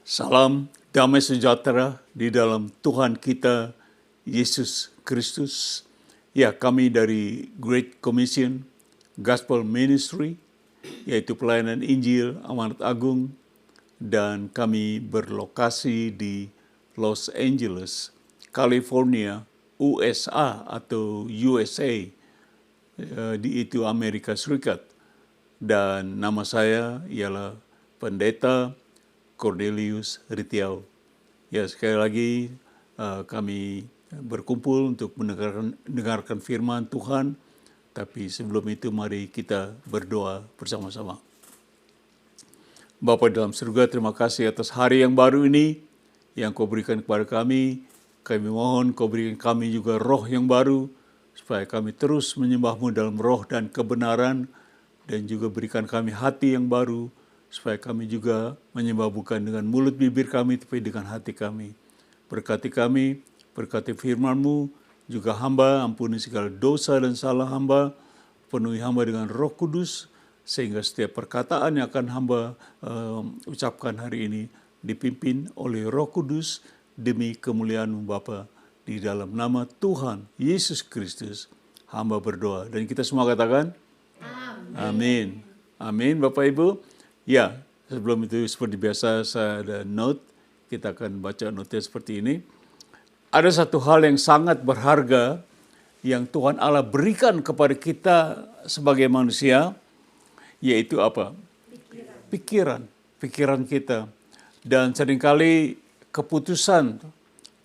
Salam damai sejahtera di dalam Tuhan kita Yesus Kristus. Ya, kami dari Great Commission Gospel Ministry, yaitu pelayanan Injil Amanat Agung, dan kami berlokasi di Los Angeles, California, USA atau USA, di itu Amerika Serikat. Dan nama saya ialah Pendeta Cornelius Ritiau. Ya, sekali lagi kami berkumpul untuk mendengarkan firman Tuhan. Tapi sebelum itu mari kita berdoa bersama-sama. Bapa dalam surga, terima kasih atas hari yang baru ini yang Kau berikan kepada kami. Kami mohon Kau berikan kami juga roh yang baru, supaya kami terus menyembah-Mu dalam roh dan kebenaran, dan juga berikan kami hati yang baru, supaya kami juga menyembah bukan dengan mulut bibir kami, tapi dengan hati kami. Berkati kami, berkati firman-Mu, juga hamba, ampuni segala dosa dan salah hamba, penuhi hamba dengan Roh Kudus, sehingga setiap perkataan yang akan hamba ucapkan hari ini dipimpin oleh Roh Kudus demi kemuliaan-Mu Bapa. Di dalam nama Tuhan Yesus Kristus, hamba berdoa. Dan kita semua katakan, Amin. Amin, Bapak Ibu. Ya, sebelum itu seperti biasa saya ada note, kita akan baca note seperti ini. Ada satu hal yang sangat berharga yang Tuhan Allah berikan kepada kita sebagai manusia, yaitu apa? Pikiran kita. Dan seringkali keputusan,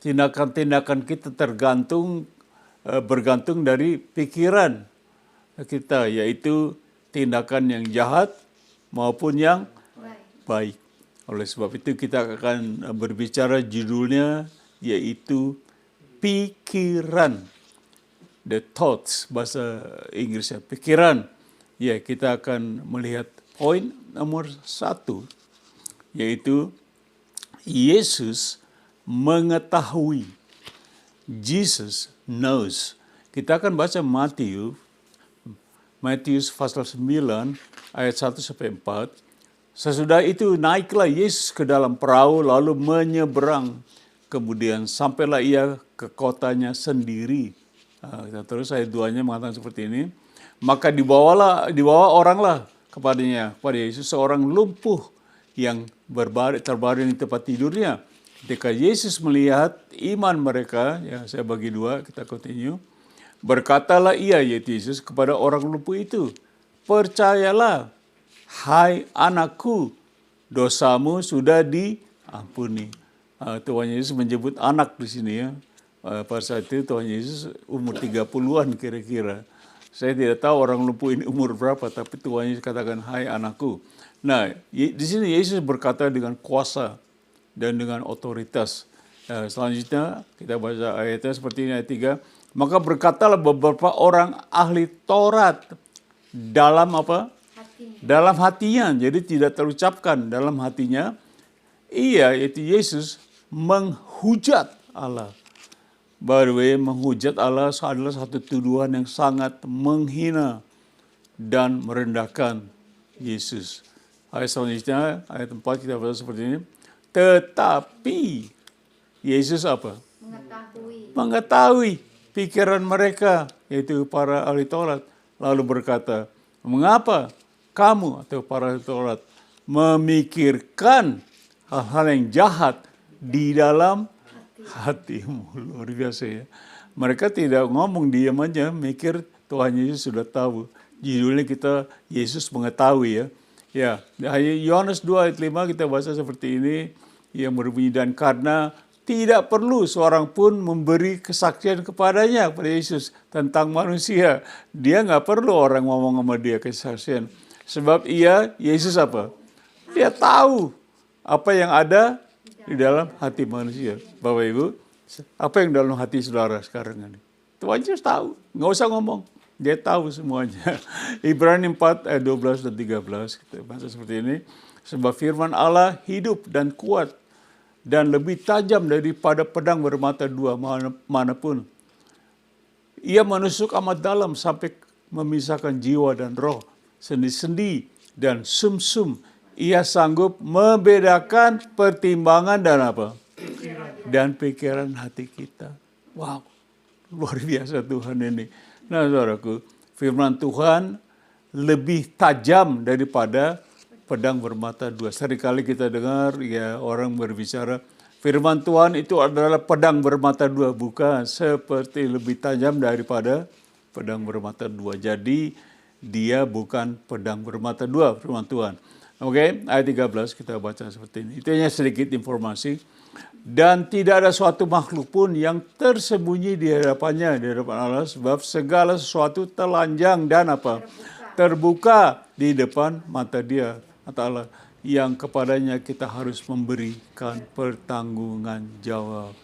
tindakan-tindakan kita bergantung dari pikiran kita, yaitu tindakan yang jahat maupun yang baik. Oleh sebab itu kita akan berbicara judulnya, yaitu pikiran. The thoughts, bahasa Inggrisnya, pikiran. Ya, kita akan melihat poin nomor 1, yaitu Yesus mengetahui. Jesus knows. Kita akan baca Matius pasal 9 ayat 1-4. Sesudah itu naiklah Yesus ke dalam perahu lalu menyeberang. Kemudian sampailah ia ke kotanya sendiri. Terus ayat 2-nya mengatakan seperti ini. Maka dibawa oranglah kepada Yesus seorang lumpuh yang terbaring di tempat tidurnya. Ketika Yesus melihat iman mereka, ya saya bagi dua, kita continue. Berkatalah ia, yaitu Yesus, kepada orang lumpuh itu, percayalah, hai anakku, dosamu sudah diampuni. Tuhan Yesus menyebut anak di sini ya. Pada saat itu Tuhan Yesus umur 30-an kira-kira. Saya tidak tahu orang lumpuh ini umur berapa, tapi Tuhan Yesus katakan, hai anakku. Nah, di sini Yesus berkata dengan kuasa dan dengan otoritas. Selanjutnya kita baca ayatnya seperti ini, ayat 3. Maka berkatalah beberapa orang ahli Taurat dalam apa? Dalam hatinya. Jadi tidak terucapkan dalam hatinya. Ia, yaitu Yesus, menghujat Allah. By the way, menghujat Allah adalah satu tuduhan yang sangat menghina dan merendahkan Yesus. Ayat selanjutnya, ayat 4 kita baca seperti ini. Tetapi Yesus apa? Mengetahui pikiran mereka, yaitu para ahli Taurat, lalu berkata, mengapa kamu atau para ahli Taurat memikirkan hal-hal yang jahat di dalam hatimu? Luar biasa ya. Mereka tidak ngomong, diam aja, mikir Tuhan Yesus sudah tahu. Judulnya kita Yesus mengetahui ya. Ya, Yohanes 2 ayat 5 kita baca seperti ini, yang berbunyi, dan karena tidak perlu seorang pun memberi kesaksian kepadanya, kepada Yesus, tentang manusia. Dia nggak perlu orang ngomong sama dia kesaksian. Sebab Yesus apa? Dia tahu apa yang ada di dalam hati manusia. Bapak Ibu, apa yang dalam hati saudara sekarang ini? Tuhan Yesus tahu, nggak usah ngomong. Dia tahu semuanya. Ibrani 4 ayat 12 dan 13, kita baca seperti ini. Sebab firman Allah hidup dan kuat, dan lebih tajam daripada pedang bermata dua manapun. Ia menusuk amat dalam sampai memisahkan jiwa dan roh, sendi-sendi dan sum-sum, Ia sanggup membedakan pertimbangan dan apa? Dan pikiran hati kita. Wow, luar biasa Tuhan ini. Nah saudaraku, firman Tuhan lebih tajam daripada pedang bermata dua. Seringkali kita dengar ya orang berbicara, firman Tuhan itu adalah pedang bermata dua. Bukan, seperti lebih tajam daripada pedang bermata dua. Jadi dia bukan pedang bermata dua firman Tuhan. Oke, ayat 13 kita baca seperti ini. Itu hanya sedikit informasi. Dan tidak ada suatu makhluk pun yang tersembunyi di hadapannya, di hadapan Allah, sebab segala sesuatu telanjang dan apa? Terbuka di depan mata Dia, kata Allah, yang kepadanya kita harus memberikan pertanggungan jawab.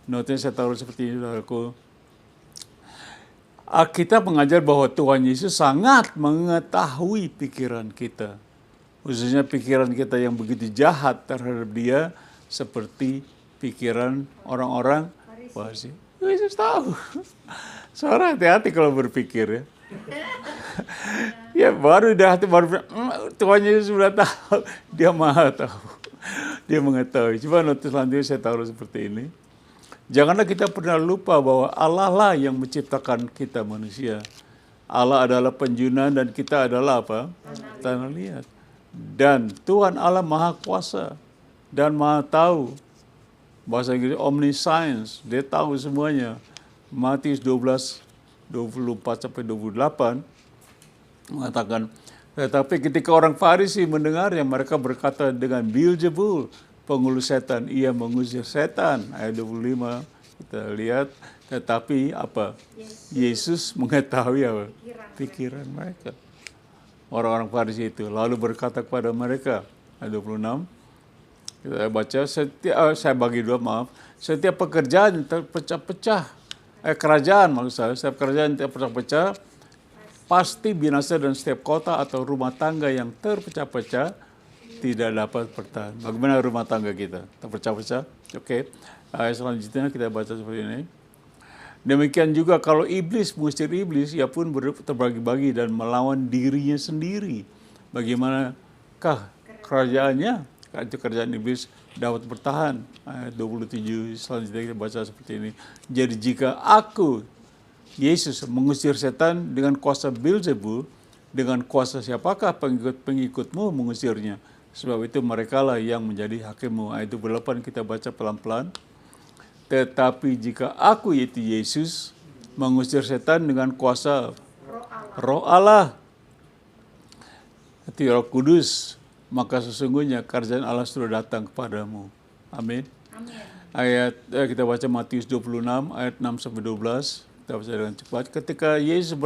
Notanya saya taruh seperti ini, saudaraku. Alkitab mengajar bahwa Tuhan Yesus sangat mengetahui pikiran kita. Khususnya pikiran kita yang begitu jahat terhadap Dia, seperti pikiran orang-orang Farisi. Yesus tahu. Seorang hati-hati kalau berpikir ya. Ya baru Tuhan Yesus sudah tahu. Dia maha tahu. Dia mengetahui. Coba notis selanjutnya saya taruh seperti ini. Janganlah kita pernah lupa bahwa Allah lah yang menciptakan kita manusia. Allah adalah penjuna dan kita adalah apa? Tanah liat. Dan Tuhan Allah maha kuasa dan maha tahu. Bahasa Inggris omniscience, dia tahu semuanya. Matius 12, 24-28 mengatakan, tetapi ketika orang Farisi mendengar yang mereka berkata dengan Beelzebul, penghulu setan, ia mengusir setan. Ayat 25 kita lihat, tetapi apa? Yesus mengetahui apa? Pikiran mereka. Orang-orang Farisi itu lalu berkata kepada mereka, ayat 26, kita baca, saya bagi dua, maaf. Setiap pekerjaan terpecah-pecah, kerajaan maksud saya, setiap kerajaan terpecah-pecah, pasti binasa, dan setiap kota atau rumah tangga yang terpecah-pecah tidak dapat bertahan. Bagaimana rumah tangga kita? Terpecah-pecah? Oke. Selanjutnya kita baca seperti ini. Demikian juga kalau iblis mengusir iblis, ia pun terbagi-bagi dan melawan dirinya sendiri. Bagaimanakah kerajaannya? Itu kerajaan iblis dapat bertahan. Ayat 27 selanjutnya kita baca seperti ini. Jadi jika aku, Yesus, mengusir setan dengan kuasa Beelzebul, dengan kuasa siapakah pengikut-pengikutmu mengusirnya? Sebab itu merekalah yang menjadi hakimmu. Ayat 28 kita baca pelan-pelan. Tetapi jika aku, yaitu Yesus, mengusir setan dengan kuasa Roh Allah, itu Roh Kudus, maka sesungguhnya kerajaan Allah sudah datang kepadamu. Amin. Ayat kita baca Matius 26 ayat 6-12. Kita baca dengan cepat. Ketika Yesus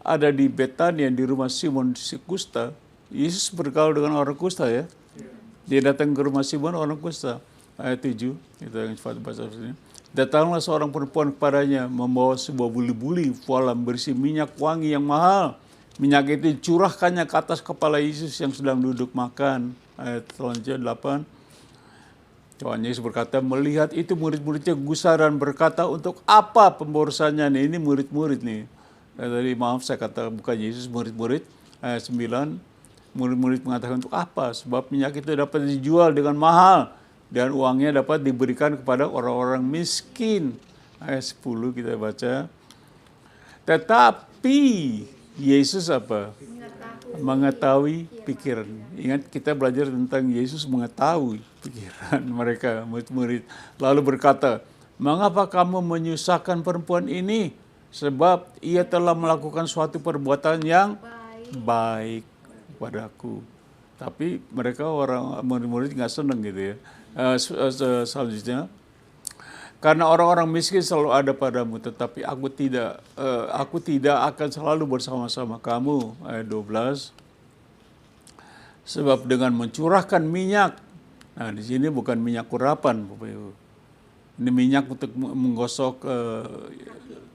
ada di Betania di rumah Simon si kusta, Yesus bergaul dengan orang kusta ya. Dia datang ke rumah Simon orang kusta. Ayat 7. Kita yang cepat baca sini. Datanglah seorang perempuan kepadanya membawa sebuah buli-buli volam berisi minyak wangi yang mahal. Minyak itu dicurahkannya ke atas kepala Yesus yang sedang duduk makan. Ayat selanjutnya 8. Tuhan Yesus berkata, melihat itu murid-muridnya gusar dan berkata, untuk apa pemborosannya nih? Ini murid-murid nih. Tadi maaf saya kata bukan Yesus, murid-murid. Ayat 9. Murid-murid mengatakan, untuk apa? Sebab minyak itu dapat dijual dengan mahal dan uangnya dapat diberikan kepada orang-orang miskin. Ayat 10 kita baca. Tetapi Yesus apa? Mengetahui pikiran. Ingat kita belajar tentang Yesus mengetahui pikiran mereka, murid-murid. Lalu berkata, mengapa kamu menyusahkan perempuan ini? Sebab ia telah melakukan suatu perbuatan yang baik padaku. Tapi mereka orang murid-murid nggak senang gitu ya. Selanjutnya, karena orang-orang miskin selalu ada padamu, tetapi aku tidak akan selalu bersama-sama kamu. Ayat 12. Sebab dengan mencurahkan minyak, nah di sini bukan minyak urapan, Bapak Ibu. Ini minyak untuk menggosok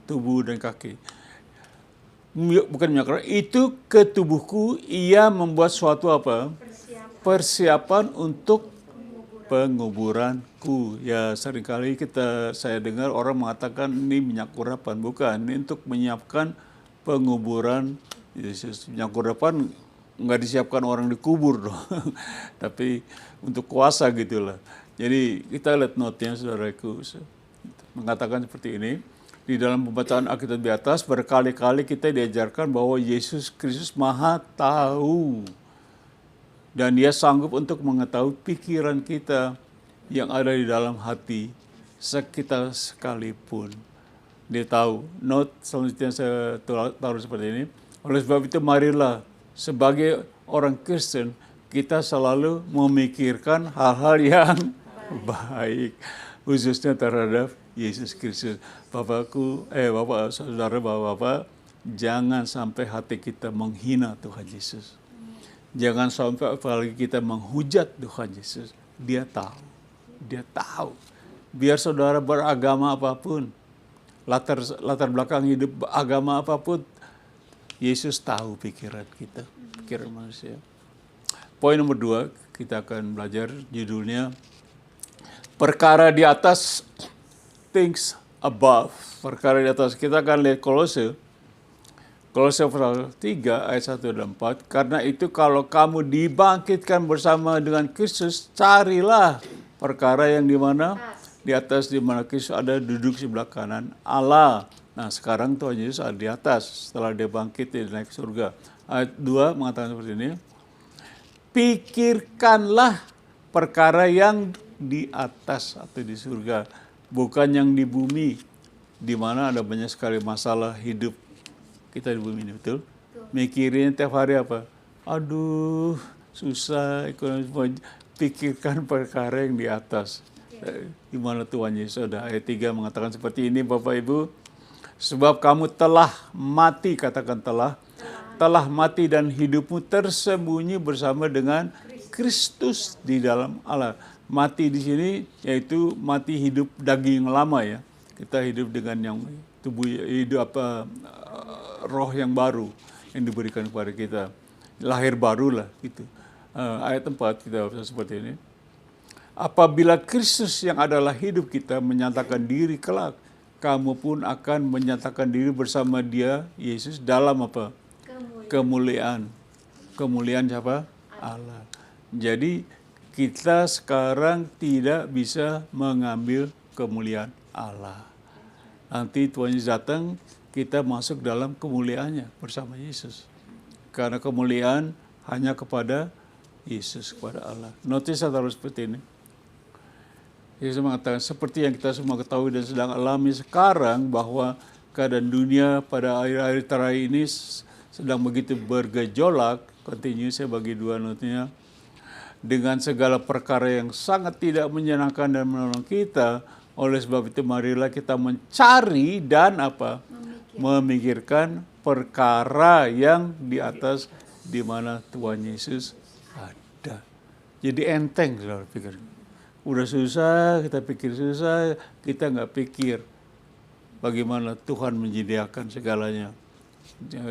tubuh dan kaki. Bukan minyak urapan, itu ke tubuhku ia membuat suatu apa? Persiapan untuk penguburanku. Ya seringkali saya dengar orang mengatakan ini minyak urapan. Bukan, ini untuk menyiapkan penguburan Yesus. Minyak urapan nggak disiapkan orang dikubur dong. Tapi untuk kuasa gitulah. Jadi kita lihat notnya saudaraku. Mengatakan seperti ini. Di dalam pembacaan Alkitab di atas berkali-kali kita diajarkan bahwa Yesus Kristus Maha tahu. Dan Dia sanggup untuk mengetahui pikiran kita yang ada di dalam hati kita sekalipun. Dia tahu. Note selanjutnya saya taruh seperti ini. Oleh sebab itu marilah sebagai orang Kristen kita selalu memikirkan hal-hal yang baik. Khususnya terhadap Yesus Kristus. Bapak, saudara, bapak, jangan sampai hati kita menghina Tuhan Yesus. Jangan sampai apalagi kita menghujat Tuhan Yesus. Dia tahu. Dia tahu. Biar saudara beragama apapun, latar belakang hidup agama apapun, Yesus tahu pikiran kita, pikiran manusia. Poin nomor 2, kita akan belajar judulnya perkara di atas, things above. Perkara di atas. Kita akan lihat Kolose pasal 3 ayat 1 dan 4. Karena itu kalau kamu dibangkitkan bersama dengan Kristus, carilah perkara yang di mana? Di atas, di mana Kristus ada duduk sebelah kanan Allah. Nah, sekarang Tuhan Yesus ada di atas. Setelah dia bangkit, dia naik ke surga. Ayat 2 mengatakan seperti ini. Pikirkanlah perkara yang di atas atau di surga, bukan yang di bumi, di mana ada banyak sekali masalah hidup kita di bumi ini, betul? Mikirin tiap hari apa? Aduh, susah, pikirkan perkara yang di atas. Di mana Tuhan Yesus ada. Ayat 3 mengatakan seperti ini, Bapak Ibu. Sebab kamu telah mati, katakan telah mati dan hidupmu tersembunyi bersama dengan Kristus di dalam Allah. Mati di sini yaitu mati hidup daging lama ya. Kita hidup dengan yang tubuh hidup roh yang baru yang diberikan kepada kita. Lahir baru lah gitu. Ayat 4 kita seperti ini. Apabila Kristus yang adalah hidup kita menyatakan diri kelak, kamu pun akan menyatakan diri bersama Dia, Yesus, dalam apa? Kemuliaan. Kemuliaan siapa? Allah. Jadi kita sekarang tidak bisa mengambil kemuliaan Allah. Nanti Tuhan Yesus datang, kita masuk dalam kemuliaannya bersama Yesus. Karena kemuliaan hanya kepada Yesus, kepada Allah. Notice taruh seperti ini. Yesus mengatakan, seperti yang kita semua ketahui dan sedang alami sekarang, bahwa keadaan dunia pada akhir-akhir terakhir ini sedang begitu bergejolak. Continue, saya bagi 2 notnya. Dengan segala perkara yang sangat tidak menyenangkan dan menolong kita. Oleh sebab itu marilah kita mencari dan apa? Memikirkan perkara yang di atas, di mana Tuhan Yesus ada. Jadi enteng, saudara pikir. Udah susah, kita pikir susah, kita nggak pikir bagaimana Tuhan menyediakan segalanya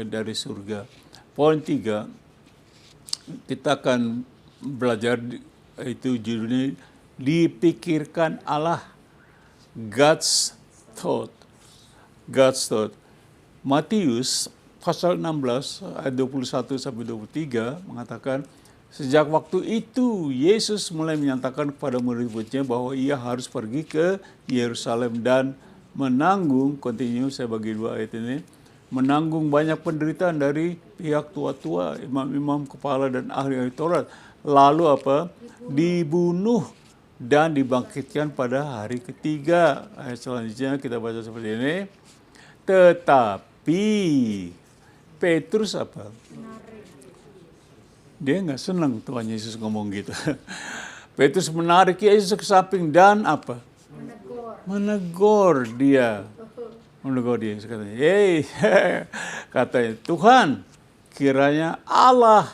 dari surga. Poin 3, kita akan belajar, itu judulnya dipikirkan Allah, God's thought. God's thought. Matius pasal 16 ayat 21 sampai 23 mengatakan, sejak waktu itu Yesus mulai menyatakan kepada murid-muridnya bahwa ia harus pergi ke Yerusalem dan menanggung, continue, saya bagi 2 ayat ini, menanggung banyak penderitaan dari pihak tua-tua, imam-imam kepala dan ahli-ahli Taurat. Lalu apa? Dibunuh dan dibangkitkan pada hari ketiga. Ayat selanjutnya kita baca seperti ini. Tetapi Petrus apa? Dia nggak senang Tuhan Yesus ngomong gitu. Petrus menarik Yesus ke samping dan apa? Menegur dia. Menegur dia. Katanya, katanya, Tuhan, kiranya Allah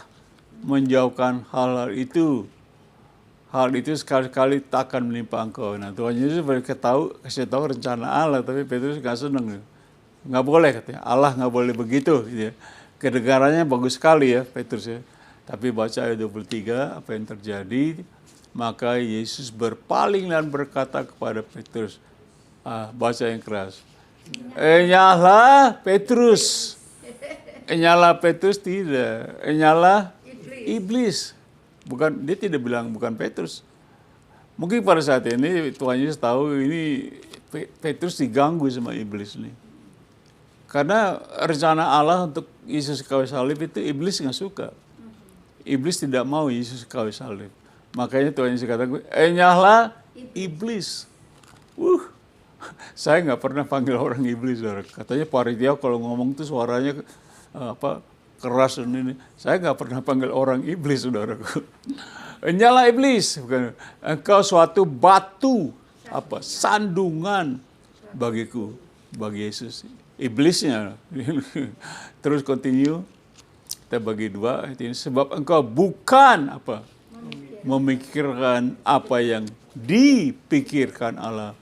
menjauhkan hal itu. Hal itu sekali-kali tak akan menimpa engkau. Nah, Tuhan Yesus kasih tahu rencana Allah, tapi Petrus nggak senang. Nggak boleh katanya. Allah nggak boleh begitu. Gitu ya. Kedengarannya bagus sekali ya Petrus ya. Tapi baca ayat 23, apa yang terjadi? Maka Yesus berpaling dan berkata kepada Petrus, baca yang keras. Nyala Petrus. Nyala Petrus tidak. Nyala Iblis. Bukan, dia tidak bilang bukan Petrus. Mungkin pada saat ini Tuhan Yesus tahu ini Petrus diganggu sama iblis nih. Karena rencana Allah untuk Yesus kayu salib itu iblis nggak suka. Iblis tidak mau Yesus kayu salib. Makanya Tuhan Yesus katakan, nyahlah iblis. Saya nggak pernah panggil orang iblis, saudara. Katanya panitia kalau ngomong tuh suaranya keras dan ini. Saya nggak pernah panggil orang iblis, saudaraku. Nyala iblis, bukan. Engkau suatu batu, sandungan bagiku, bagi Yesus. Iblisnya. Terus continue, kita bagi dua ayat ini. Sebab engkau bukan memikirkan apa yang dipikirkan Allah,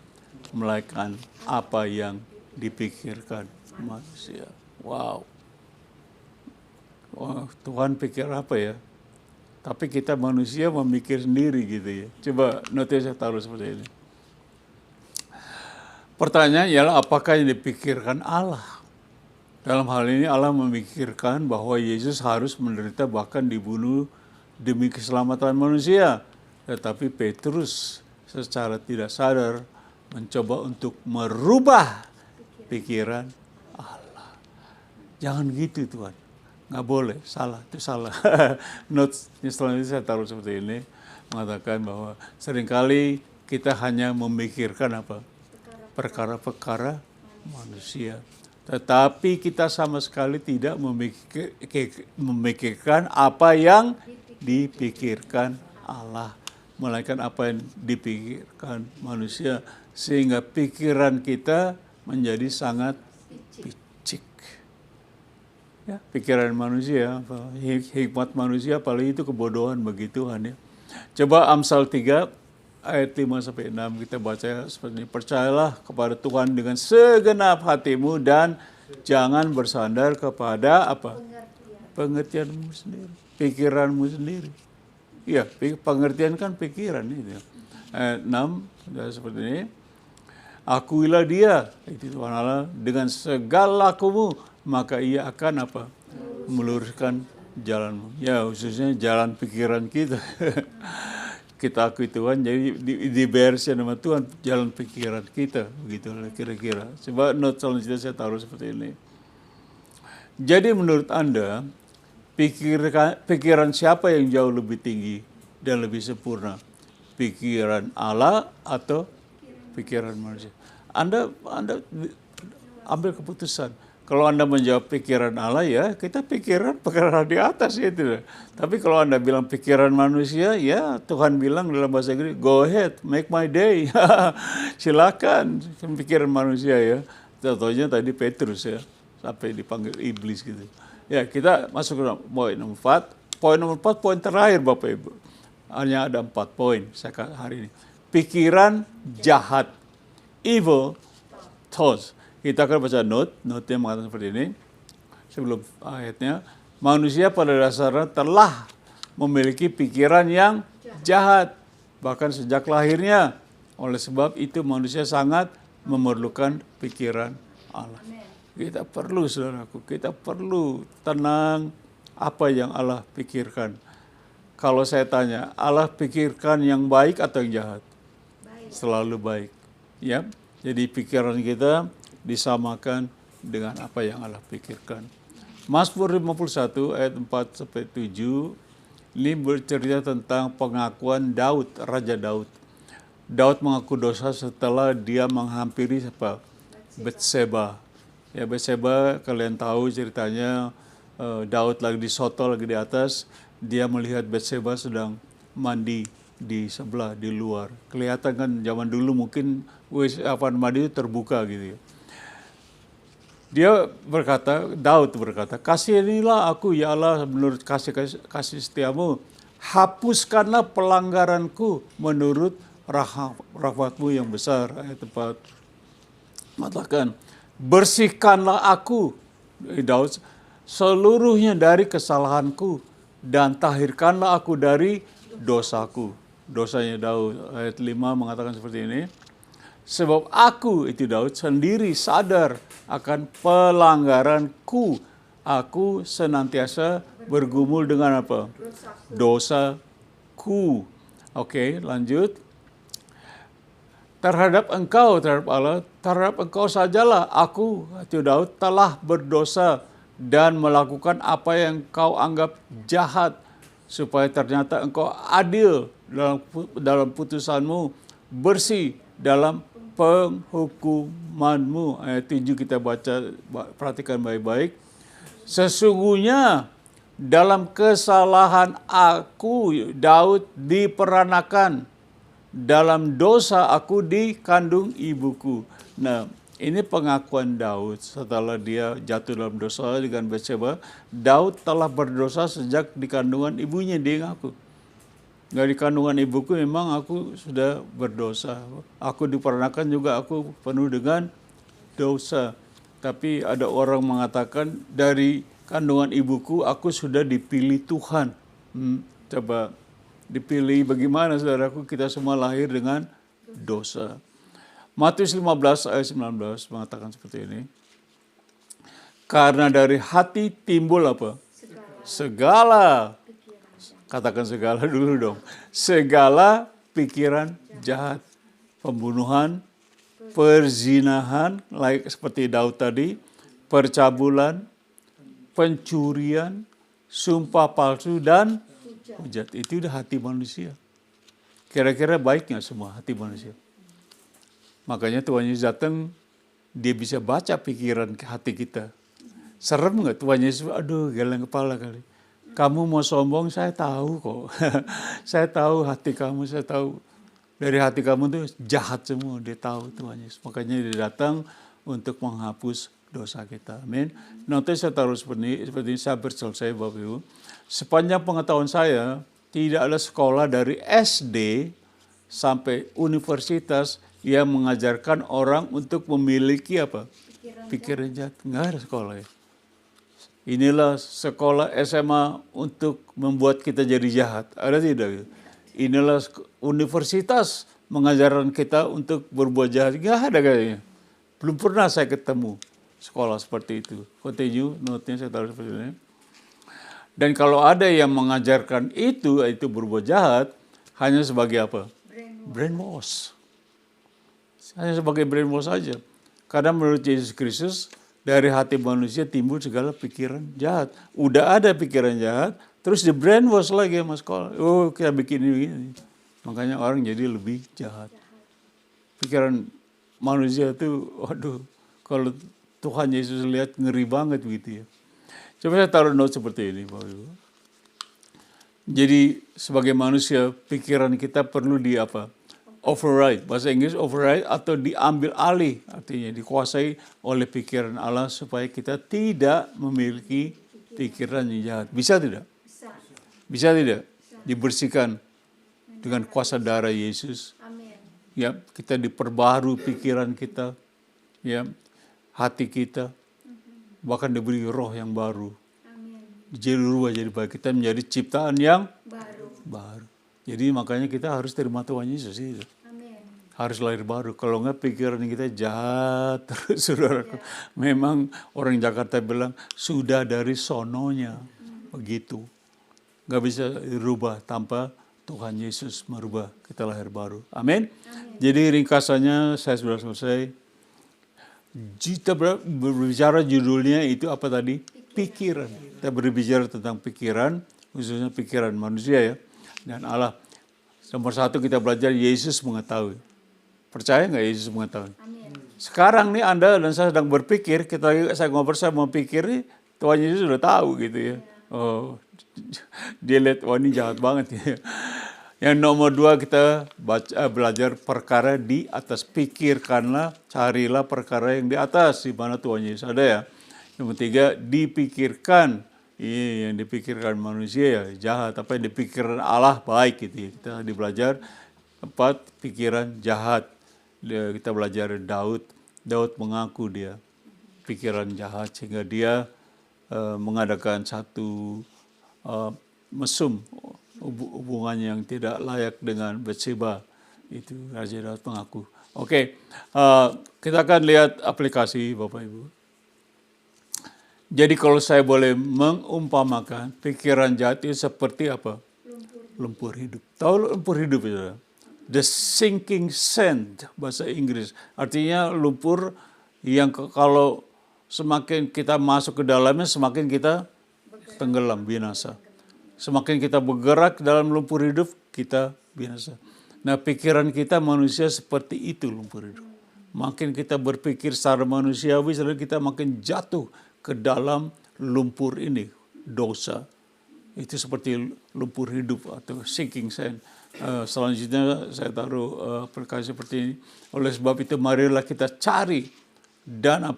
melainkan apa yang dipikirkan manusia. Wow. Wah, Tuhan pikir apa ya? Tapi kita manusia memikir sendiri gitu ya. Coba notis saya taruh seperti ini. Pertanyaan ialah apakah yang dipikirkan Allah? Dalam hal ini Allah memikirkan bahwa Yesus harus menderita bahkan dibunuh demi keselamatan manusia. Tetapi Petrus secara tidak sadar mencoba untuk merubah pikiran Allah. Jangan gitu Tuhan. Nggak boleh, salah, itu salah. Notes selanjutnya saya taruh seperti ini, mengatakan bahwa seringkali kita hanya memikirkan perkara-perkara manusia. Tetapi kita sama sekali tidak memikirkan apa yang dipikirkan Allah, melainkan apa yang dipikirkan manusia. Sehingga pikiran kita menjadi sangat picik. Ya, pikiran manusia, hikmat manusia, apalagi itu kebodohan bagi Tuhan ya. Coba Amsal 3 ayat 5-6 kita baca seperti ini. Percayalah kepada Tuhan dengan segenap hatimu dan jangan bersandar kepada pengertianmu sendiri, pikiranmu sendiri. Iya, pengertian kan pikiran itu. Ayat 6 seperti ini. Akuilah dia, itu Tuhan Allah, dengan segala lakumu, maka ia akan meluruskan jalanmu. Ya, khususnya jalan pikiran kita. Kita akui Tuhan, jadi dibersihin sama Tuhan jalan pikiran kita, begitu kira-kira. Coba note selanjutnya saya taruh seperti ini. Jadi menurut Anda, pikiran siapa yang jauh lebih tinggi dan lebih sempurna? Pikiran Allah atau pikiran manusia? Anda ambil keputusan. Kalau Anda menjawab pikiran Allah, ya kita pikiran di atas itu. Tapi kalau Anda bilang pikiran manusia, ya Tuhan bilang dalam bahasa Inggris, go ahead, make my day. Silakan pikiran manusia ya. Contohnya tadi Petrus ya, sampai dipanggil iblis gitu. Ya, kita masuk ke poin nomor 4. Poin nomor 4, poin terakhir Bapak Ibu. Hanya ada 4 poin hari ini. Pikiran jahat, evil thoughts. Kita akan baca note-nya mengatakan seperti ini. Sebelum ayatnya, manusia pada dasarnya telah memiliki pikiran yang jahat, bahkan sejak lahirnya. Oleh sebab itu manusia sangat memerlukan pikiran Allah. Kita perlu, saudaraku, kita perlu tenang apa yang Allah pikirkan. Kalau saya tanya, Allah pikirkan yang baik atau yang jahat? Selalu baik. Ya, jadi pikiran kita disamakan dengan apa yang Allah pikirkan. Mazmur 51 ayat 4-7 ini bercerita tentang pengakuan Daud, Raja Daud. Daud mengaku dosa setelah dia menghampiri Batseba. Ya, Batseba kalian tahu ceritanya, Daud lagi di soto, lagi di atas, dia melihat Batseba sedang mandi di sebelah, di luar. Kelihatan kan zaman dulu mungkin mandi itu terbuka gitu ya. Daud berkata, kasihanilah aku ya Allah menurut kasih setiamu, hapuskanlah pelanggaranku menurut rahmatmu yang besar. Ayat 4 mengatakan, bersihkanlah aku, Daud, seluruhnya dari kesalahanku dan tahirkanlah aku dari dosaku. Dosanya Daud. Ayat 5 mengatakan seperti ini. Sebab aku, itu Daud, sendiri sadar akan pelanggaranku. Aku senantiasa bergumul dengan apa? Dosaku. Oke, lanjut. Terhadap Allah, terhadap engkau sajalah aku, itu Daud, telah berdosa dan melakukan apa yang kau anggap jahat, supaya ternyata engkau adil dalam putusanmu, bersih dalam penghukumanmu. Ayat 7 kita baca, perhatikan baik-baik. Sesungguhnya dalam kesalahan aku, Daud, diperanakan. Dalam dosa aku dikandung ibuku. Nah, ini pengakuan Daud setelah dia jatuh dalam dosa dengan Batseba. Daud telah berdosa sejak di kandungan ibunya, dia ngaku. Dari kandungan ibuku memang aku sudah berdosa. Aku diperanakan juga aku penuh dengan dosa. Tapi ada orang mengatakan dari kandungan ibuku aku sudah dipilih Tuhan. Coba dipilih bagaimana saudaraku, kita semua lahir dengan dosa. Matius 15 ayat 19 mengatakan seperti ini. Karena dari hati timbul apa? Segala. Katakan segala dulu dong. Segala pikiran jahat, pembunuhan, perzinahan, seperti Daud tadi, percabulan, pencurian, sumpah palsu, dan hujat. Itu udah hati manusia. Kira-kira baik nggak semua hati manusia? Makanya Tuhan Yesus datang, dia bisa baca pikiran hati kita. Serem nggak Tuhan Yesus? Aduh, geleng kepala kali. Kamu mau sombong, saya tahu kok. Saya tahu hati kamu, saya tahu. Dari hati kamu tuh jahat semua, dia tahu Tuhan Yesus. Makanya dia datang untuk menghapus dosa kita. Amin. Nanti saya taruh seperti ini, saya selesai Bapak Ibu. Sepanjang pengetahuan saya, tidak ada sekolah dari SD sampai universitas yang mengajarkan orang untuk memiliki apa? Pikiran jahat. Nggak ada sekolah ya. Inilah sekolah SMA untuk membuat kita jadi jahat. Ada tidak? Inilah universitas mengajarkan kita untuk berbuat jahat. Nggak ada kayaknya. Belum pernah saya ketemu sekolah seperti itu. Continue, note-nya saya taruh seperti ini. Dan kalau ada yang mengajarkan itu berbuat jahat, hanya sebagai apa? Brainwash. Hanya sebagai brainwash saja. Karena menurut Yesus Kristus, dari hati manusia timbul segala pikiran jahat. Udah ada pikiran jahat, terus di brainwash lagi sama sekolah. Oh, kita bikin ini. Makanya orang jadi lebih jahat. Pikiran manusia itu, waduh, kalau Tuhan Yesus lihat ngeri banget begitu ya. Coba saya taruh note seperti ini, Bapak Ibu. Jadi sebagai manusia, pikiran kita perlu di apa? Override, bahasa Inggris override, atau diambil alih, artinya dikuasai oleh pikiran Allah supaya kita tidak memiliki pikiran yang jahat. Bisa tidak? Bisa tidak? Dibersihkan dengan kuasa darah Yesus. Ya, kita diperbaharui pikiran kita, ya, hati kita, bahkan diberi roh yang baru. Jadi rubah jadi baik, kita menjadi ciptaan yang baru. Jadi makanya kita harus terima Tuhan Yesus itu. Harus lahir baru. Kalau enggak pikiran kita jahat terus, saudaraku. Memang orang Jakarta bilang sudah dari sononya. Begitu. Enggak bisa dirubah tanpa Tuhan Yesus merubah kita lahir baru. Amin. Jadi ringkasannya saya sudah selesai. Kita berbicara judulnya itu apa tadi? Pikiran. Kita berbicara tentang pikiran, khususnya pikiran manusia ya. Dan Allah. Nomor satu kita belajar Yesus mengetahui. Percaya nggak Yesus mengetahui? Amin. Sekarang nih Anda dan saya sedang berpikir, saya ngobrol, saya mau pikir, Tuhan Yesus sudah tahu gitu ya. Oh, dia lihat, wah ini jahat banget ya. Yang nomor dua kita belajar perkara di atas. Pikirkanlah, carilah perkara yang di atas, di mana Tuhan Yesus ada ya. Nomor tiga, dipikirkan. Iya, yang dipikirkan manusia ya jahat, apa yang dipikirkan Allah baik gitu ya. Kita belajar 4, pikiran jahat. Kita belajar Daud mengaku dia pikiran jahat sehingga dia mengadakan satu mesum hubungan yang tidak layak dengan Batseba. Itu Raja Daud mengaku. Oke, kita akan lihat aplikasi Bapak Ibu. Jadi kalau saya boleh mengumpamakan, pikiran jahat itu seperti apa? Lumpur hidup. Tahu lumpur hidup itu? The sinking sand, bahasa Inggris. Artinya lumpur yang kalau semakin kita masuk ke dalamnya, semakin kita tenggelam, binasa. Semakin kita bergerak dalam lumpur hidup, kita binasa. Nah, pikiran kita manusia seperti itu lumpur hidup. Makin kita berpikir secara manusiawi, kita makin jatuh ke dalam lumpur ini, dosa. Itu seperti lumpur hidup atau sinking sand. Selanjutnya saya taruh aplikasi seperti ini. Oleh sebab itu marilah kita cari dan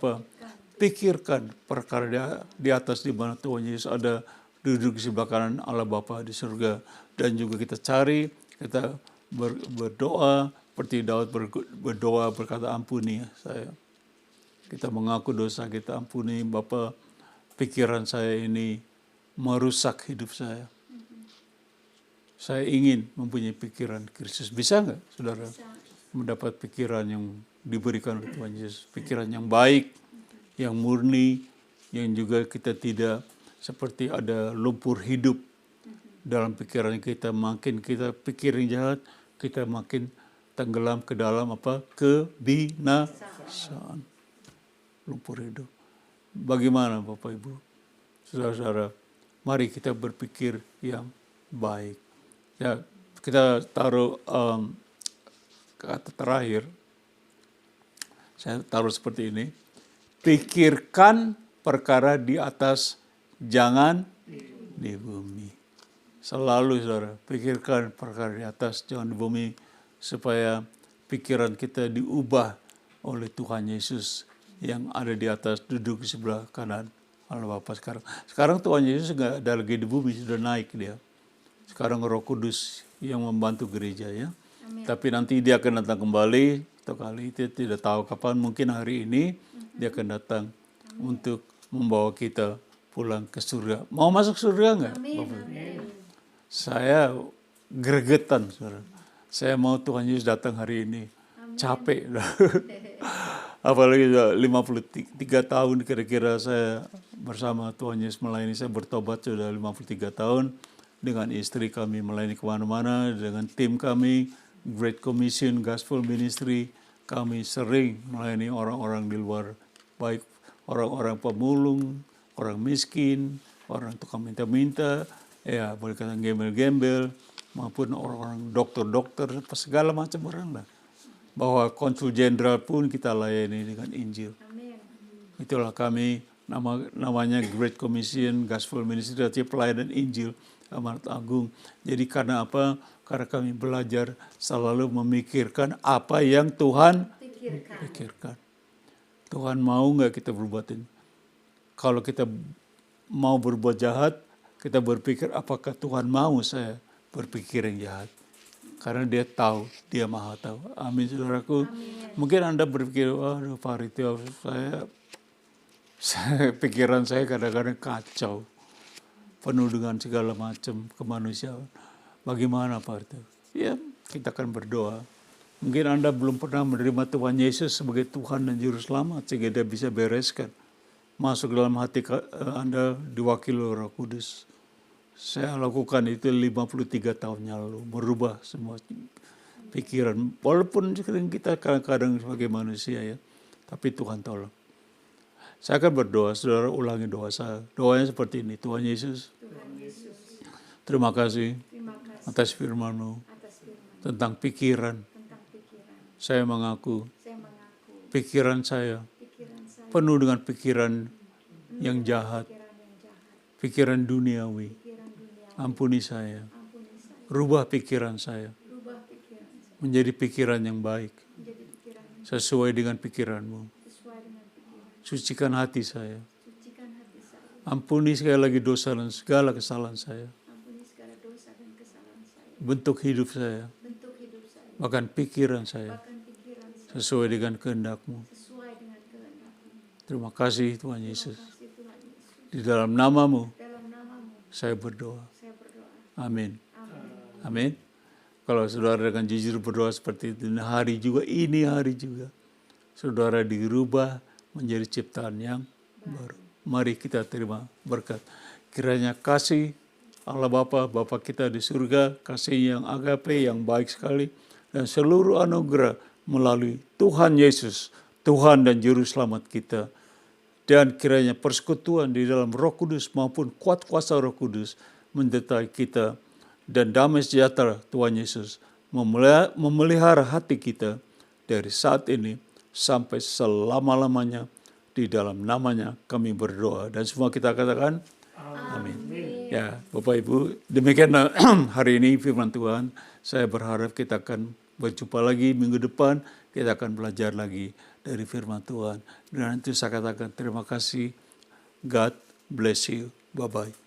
pikirkan perkara di atas di mana Tuhan Yesus ada duduk di sebelah kanan Allah Bapa di surga. Dan juga kita cari, kita berdoa seperti Daud berdoa berkata, ampuni saya. Kita mengaku dosa kita, ampuni Bapa, pikiran saya ini merusak hidup saya. Saya ingin mempunyai pikiran Kristus. Bisa nggak, saudara? Bisa. Mendapat pikiran yang diberikan oleh Tuhan Yesus. Pikiran yang baik, yang murni, yang juga kita tidak seperti ada lumpur hidup dalam pikiran kita. Makin kita pikirin jahat, kita makin tenggelam ke dalam kebinasaan. Lumpur hidup. Bagaimana Bapak Ibu? Saudara-saudara, mari kita berpikir yang baik. Ya, kita taruh kata terakhir. Saya taruh seperti ini. Pikirkan perkara di atas, jangan di bumi. Selalu saudara, pikirkan perkara di atas, jangan di bumi. Supaya pikiran kita diubah oleh Tuhan Yesus yang ada di atas, duduk di sebelah kanan Allah Bapa sekarang. Sekarang Tuhan Yesus nggak ada lagi di bumi, sudah naik dia. Sekarang Roh Kudus yang membantu gereja ya. Amin. Tapi nanti dia akan datang kembali, atau kali itu tidak tahu kapan, mungkin hari ini dia akan datang untuk membawa kita pulang ke surga. Mau masuk surga nggak? Saya gregetan, saudara. Saya mau Tuhan Yesus datang hari ini. Amin. Capek. Apalagi 53 tahun kira-kira saya bersama Tuhan Yesus melayani. Saya bertobat sudah 53 tahun. Dengan istri kami melayani kemana-mana. Dengan tim kami, Great Commission, Gospel Ministry. Kami sering melayani orang-orang di luar. Baik orang-orang pemulung, orang miskin, orang tukang minta-minta. Ya, boleh kata gembel-gembel. Maupun orang-orang dokter-dokter, segala macam orang lah. Bahwa konsul jenderal pun kita layani dengan Injil. Amin. Itulah kami, namanya Great Commission, Gospel Ministry, artinya pelayanan Injil, amanat agung. Jadi karena apa? Karena kami belajar selalu memikirkan apa yang Tuhan pikirkan. Tuhan mau nggak kita berbuat ini? Kalau kita mau berbuat jahat, kita berpikir apakah Tuhan mau saya berpikir yang jahat. Karena dia tahu, dia maha tahu. Amin, saudaraku. Amin. Mungkin Anda berpikir, waduh Pak Ritio, pikiran saya kadang-kadang kacau. Penuh dengan segala macam kemanusiaan. Bagaimana Pak Ritio? Ya, kita akan berdoa. Mungkin Anda belum pernah menerima Tuhan Yesus sebagai Tuhan dan Juru Selamat, sehingga dia bisa bereskan. Masuk dalam hati Anda diwakili Roh Kudus. Saya lakukan itu 53 tahun yang lalu, merubah semua pikiran. Walaupun kita kadang-kadang sebagai manusia ya, tapi Tuhan tolong. Saya akan berdoa, saudara ulangi doa saya. Doanya seperti ini, Tuhan Yesus, terima kasih atas firman-Mu tentang pikiran. Saya mengaku pikiran saya penuh dengan pikiran yang jahat, pikiran duniawi. Ampuni saya. Rubah pikiran saya menjadi pikiran yang baik sesuai dengan pikiran-Mu. Sucikan hati saya. Ampuni sekali lagi dosa dan segala kesalahan saya. Bentuk hidup saya. Bahkan pikiran saya sesuai dengan kehendak-Mu. Terima kasih Tuhan Yesus. Di dalam nama-Mu saya berdoa. Amin. Amin. Kalau saudara dengan jujur berdoa seperti itu, ini hari juga, saudara dirubah menjadi ciptaan yang baru. mari kita terima berkat. Kiranya kasih Allah Bapa kita di surga, kasih yang agape, yang baik sekali, dan seluruh anugerah melalui Tuhan Yesus, Tuhan dan Juru Selamat kita. Dan kiranya persekutuan di dalam Roh Kudus maupun kuat kuasa Roh Kudus menyertai kita, dan damai sejahtera Tuhan Yesus memelihara hati kita dari saat ini sampai selama-lamanya. Di dalam namanya kami berdoa, dan semua kita katakan amin. Ya, Bapak Ibu, demikian hari ini firman Tuhan. Saya berharap kita akan berjumpa lagi minggu depan. Kita akan belajar lagi dari firman Tuhan. Dan nanti saya katakan terima kasih. God bless you. Bye-bye.